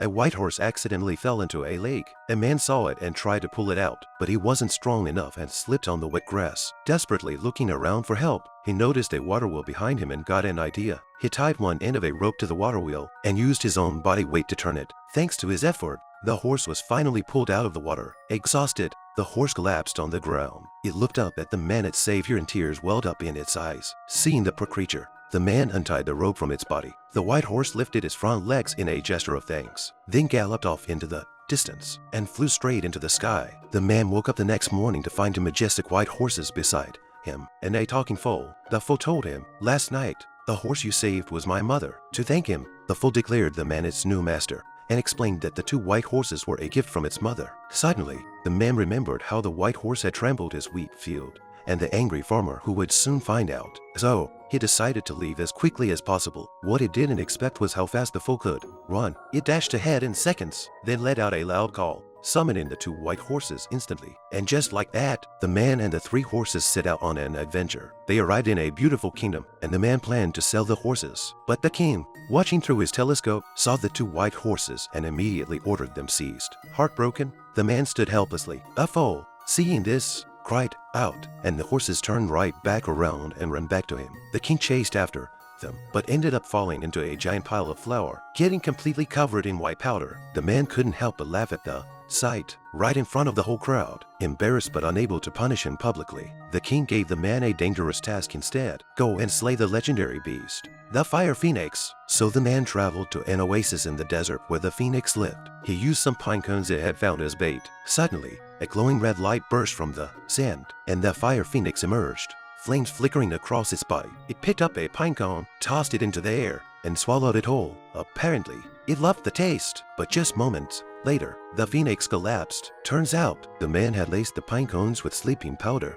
A white horse accidentally fell into a lake. A man saw it and tried to pull it out, but he wasn't strong enough and slipped on the wet grass. Desperately looking around for help, he noticed a water wheel behind him and got an idea. He tied one end of a rope to the water wheel and used his own body weight to turn it. Thanks to his effort, the horse was finally pulled out of the water. Exhausted, the horse collapsed on the ground. It looked up at the man its savior and tears welled up in its eyes. Seeing the poor creature, the man untied the rope from its body. The white horse lifted its front legs in a gesture of thanks, then galloped off into the distance and flew straight into the sky. The man woke up the next morning to find two majestic white horses beside him and a talking foal. The foal told him, "Last night, the horse you saved was my mother." To thank him, the foal declared the man its new master and explained that the two white horses were a gift from its mother. Suddenly, the man remembered how the white horse had trampled his wheat field and the angry farmer who would soon find out. So, he decided to leave as quickly as possible. What he didn't expect was how fast the foal could run. It dashed ahead in seconds, then let out a loud call, summoning the two white horses instantly. And just like that, the man and the three horses set out on an adventure. They arrived in a beautiful kingdom, and the man planned to sell the horses. But the king, watching through his telescope, saw the two white horses and immediately ordered them seized. Heartbroken, the man stood helplessly. The foal, seeing this, cried out, and the horses turned right back around and ran back to him. The king chased after them, but ended up falling into a giant pile of flour, getting completely covered in white powder. The man couldn't help but laugh at the sight right in front of the whole crowd. Embarrassed but unable to punish him publicly, the king gave the man a dangerous task instead: go and slay the legendary beast, the fire phoenix. So the man traveled to an oasis in the desert where the phoenix lived. He used some pine cones it had found as bait. Suddenly, a glowing red light burst from the sand, and the fire phoenix emerged, flames flickering across its body. It picked up a pine cone, tossed it into the air, and swallowed it whole. Apparently, it loved the taste, but just moments later, the phoenix collapsed. Turns out, the man had laced the pine cones with sleeping powder.